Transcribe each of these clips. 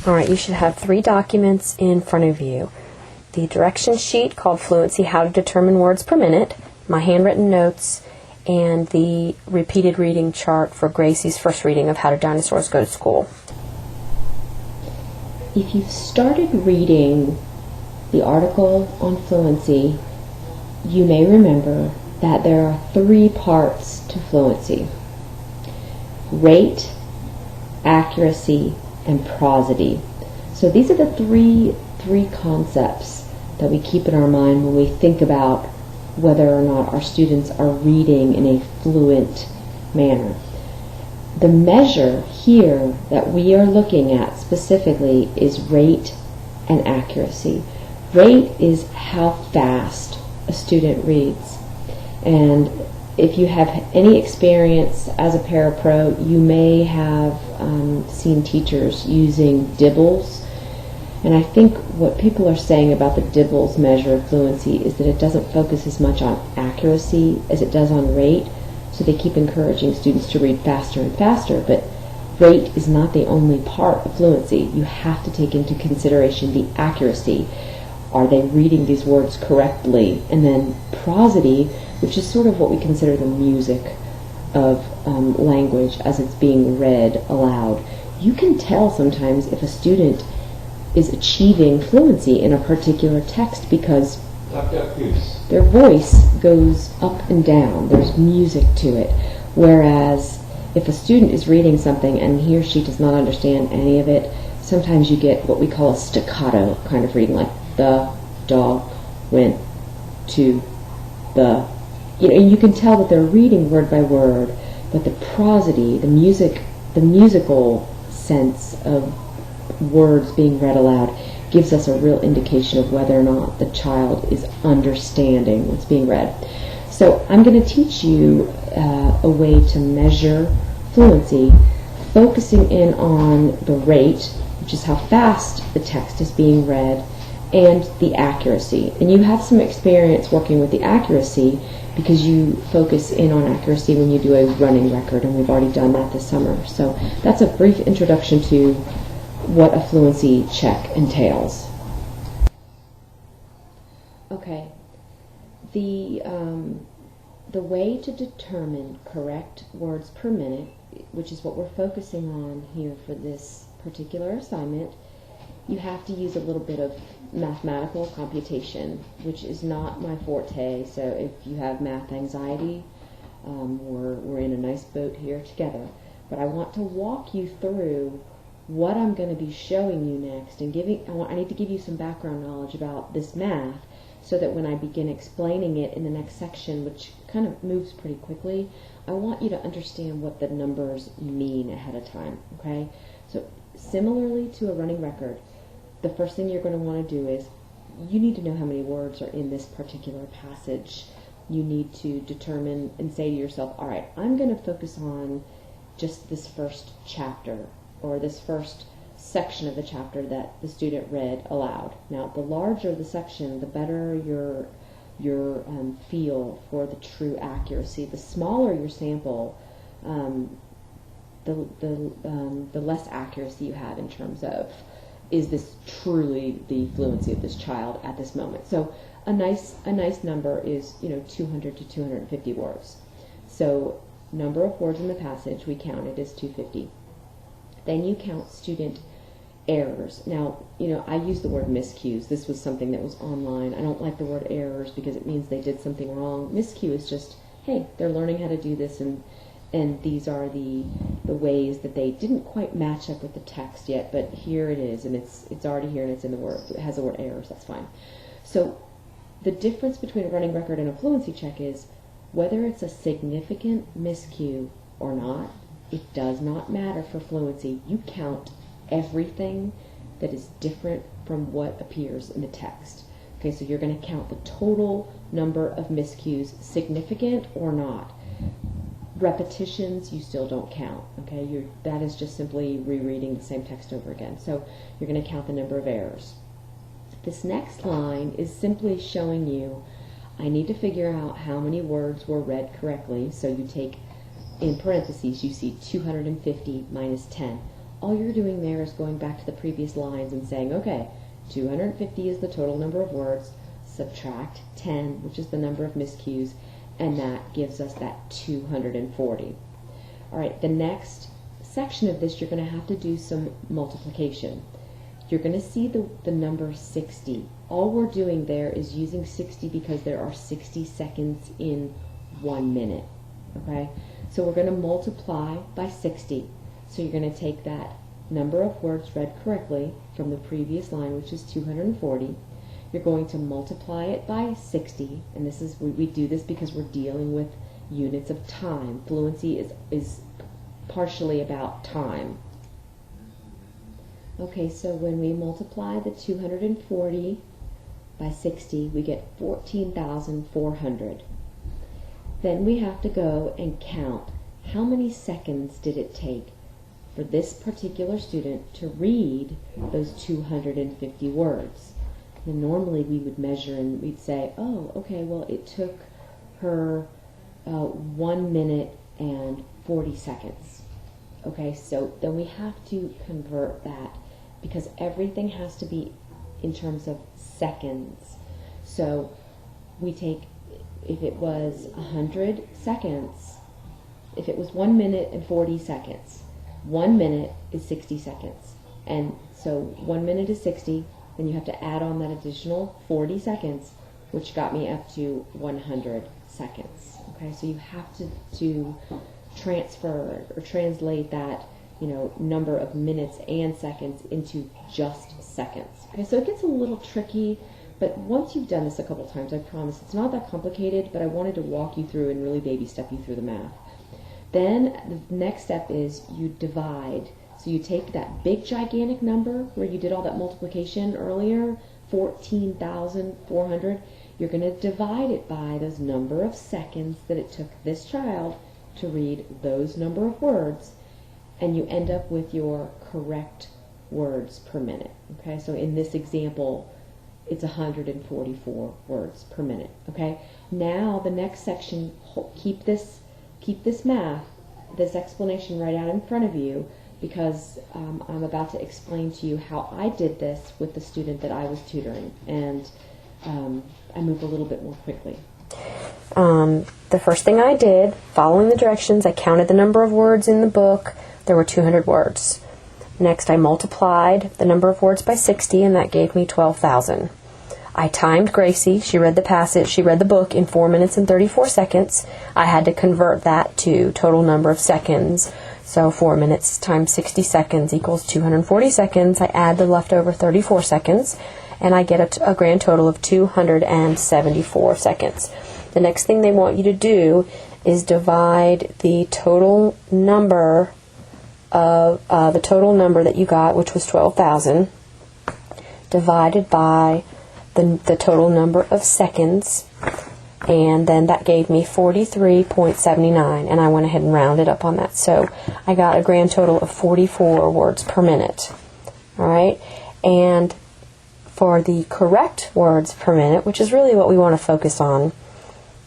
All right, you should have 3 documents in front of you. The direction sheet called Fluency, How to Determine Words Per Minute, my handwritten notes, and the repeated reading chart for Gracie's first reading of How Do Dinosaurs Go to School. If you've started reading the article on fluency, you may remember that there are 3 parts to fluency: rate, accuracy, and prosody. So these are the three concepts that we keep in our mind when we think about whether or not our students are reading in a fluent manner. The measure here that we are looking at specifically is rate and accuracy. Rate is how fast a student reads. And if you have any experience as a parapro, you may have seen teachers using dibbles. And I think what people are saying about the dibbles measure of fluency is that it doesn't focus as much on accuracy as it does on rate. So they keep encouraging students to read faster and faster, but rate is not the only part of fluency. You have to take into consideration the accuracy. Are they reading these words correctly? And then prosody, which is sort of what we consider the music of language as it's being read aloud. You can tell sometimes if a student is achieving fluency in a particular text because their voice goes up and down. There's music to it. Whereas if a student is reading something and he or she does not understand any of it, sometimes you get what we call a staccato kind of reading, like the dog went to the... You can tell that they're reading word by word, but the prosody, the musical sense of words being read aloud gives us a real indication of whether or not the child is understanding what's being read. So I'm going to teach you a way to measure fluency, focusing in on the rate, which is how fast the text is being read, and the accuracy. And you have some experience working with the accuracy because you focus in on accuracy when you do a running record, and we've already done that this summer. So that's a brief introduction to what a fluency check entails. Okay, the way to determine correct words per minute, which is what we're focusing on here for this particular assignment, you have to use a little bit of mathematical computation, which is not my forte. So if you have math anxiety, we're in a nice boat here together. But I want to walk you through what I'm going to be showing you next, and I need to give you some background knowledge about this math so that when I begin explaining it in the next section, which kind of moves pretty quickly, I want you to understand what the numbers mean ahead of time, okay? So similarly to a running record, the first thing you're going to want to do is you need to know how many words are in this particular passage. You need to determine and say to yourself, all right, I'm going to focus on just this first chapter or this first section of the chapter that the student read aloud. Now, the larger the section, the better your feel for the true accuracy. The smaller your sample, the less accuracy you have in terms of, is this truly the fluency of this child at this moment? So a nice number is 200 to 250 words. So number of words in the passage we counted is 250. Then you count student errors. Now, I use the word miscues. This was something that was online. I don't like the word errors because it means they did something wrong. Miscue is just, hey, they're learning how to do this, and these are the ways that they didn't quite match up with the text yet, but here it is, and it's already here, and it's in the word. It has the word errors, that's fine. So the difference between a running record and a fluency check is whether it's a significant miscue or not. It does not matter for fluency. You count everything that is different from what appears in the text. Okay, so you're going to count the total number of miscues, significant or not. Repetitions you still don't count. Okay, that is just simply rereading the same text over again. So you're going to count the number of errors. This next line is simply showing you I need to figure out how many words were read correctly. So you take, in parentheses, you see 250 minus 10. all you're doing there is going back to the previous lines and saying, okay, 250 is the total number of words, subtract 10, which is the number of miscues, and that gives us that 240. All right, the next section of this, you're going to have to do some multiplication. You're going to see the number 60. All we're doing there is using 60 because there are 60 seconds in 1 minute. Okay, so we're going to multiply by 60. So you're going to take that number of words read correctly from the previous line, which is 240. You're going to multiply it by 60, and this is we do this because we're dealing with units of time. Fluency is partially about time. Okay, so when we multiply the 240 by 60, we get 14,400. Then we have to go and count how many seconds did it take for this particular student to read those 250 words. And normally we would measure and we'd say, oh, okay, well, it took her 1 minute and 40 seconds. Okay, so then we have to convert that because everything has to be in terms of seconds. So we take, if it was 100 seconds, if it was 1 minute and 40 seconds, 1 minute is 60 seconds. And so 1 minute is 60, then you have to add on that additional 40 seconds, which got me up to 100 seconds. Okay, so you have to transfer or translate that, number of minutes and seconds into just seconds. Okay, so it gets a little tricky, but once you've done this a couple times, I promise it's not that complicated, but I wanted to walk you through and really baby step you through the math. Then the next step is you divide. So you take that big gigantic number where you did all that multiplication earlier, 14,400, you're going to divide it by those number of seconds that it took this child to read those number of words, and you end up with your correct words per minute. Okay, so in this example, it's 144 words per minute. Okay, now the next section, keep this math, this explanation right out in front of you, because I'm about to explain to you how I did this with the student that I was tutoring, and I move a little bit more quickly. The first thing I did, following the directions, I counted the number of words in the book. There were 200 words. Next, I multiplied the number of words by 60, and that gave me 12,000. I timed Gracie. She read the book in 4 minutes and 34 seconds. I had to convert that to total number of seconds. So 4 minutes times 60 seconds equals 240 seconds. I add the leftover 34 seconds, and I get a grand total of 274 seconds. The next thing they want you to do is divide the total number that you got, which was 12,000, divided by the total number of seconds, and then that gave me 43.79, and I went ahead and rounded up on that. So I got a grand total of 44 words per minute. All right, and for the correct words per minute, which is really what we want to focus on,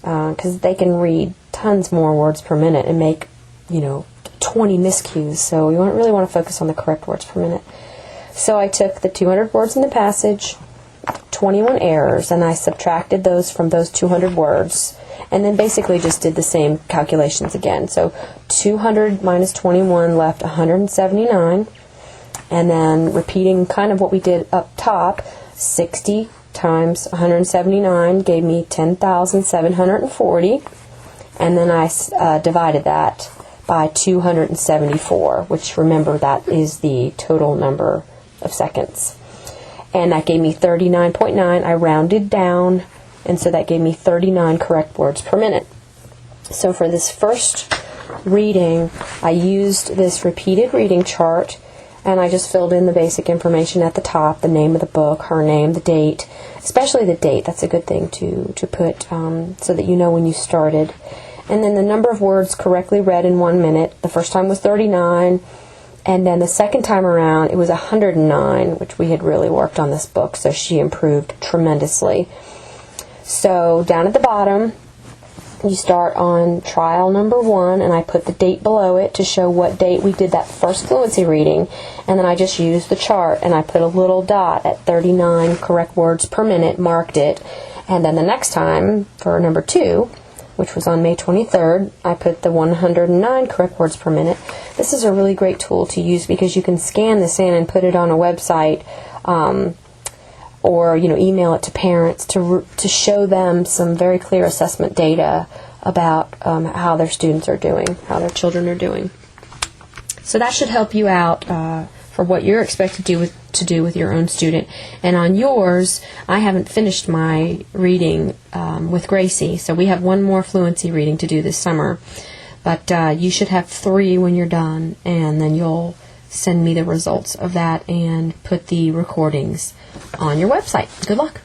because they can read tons more words per minute and make 20 miscues, so we really want to focus on the correct words per minute. So I took the 200 words in the passage, 21 errors, and I subtracted those from those 200 words, and then basically just did the same calculations again. So 200 minus 21 left 179, and then repeating kind of what we did up top, 60 times 179 gave me 10,740, and then I divided that by 274, which, remember, that is the total number of seconds. And that gave me 39.9. I rounded down, and so that gave me 39 correct words per minute. So for this first reading, I used this repeated reading chart, and I just filled in the basic information at the top, the name of the book, her name, the date, especially the date. That's a good thing to put so that you know when you started. And then the number of words correctly read in 1 minute. The first time was 39, and then the second time around it was 109, which we had really worked on this book, so she improved tremendously. So down at the bottom, you start on trial number 1, and I put the date below it to show what date we did that first fluency reading, and then I just used the chart and I put a little dot at 39 correct words per minute, marked it, and then the next time for number 2, which was on May 23rd, I put the 109 correct words per minute. This is a really great tool to use because you can scan this in and put it on a website, or email it to parents to show them some very clear assessment data about how their students are doing, how their children are doing. So that should help you out for what you're expected to do with your own student. And on yours, I haven't finished my reading with Gracie, so we have one more fluency reading to do this summer. But you should have 3 when you're done, and then you'll send me the results of that and put the recordings on your website. Good luck.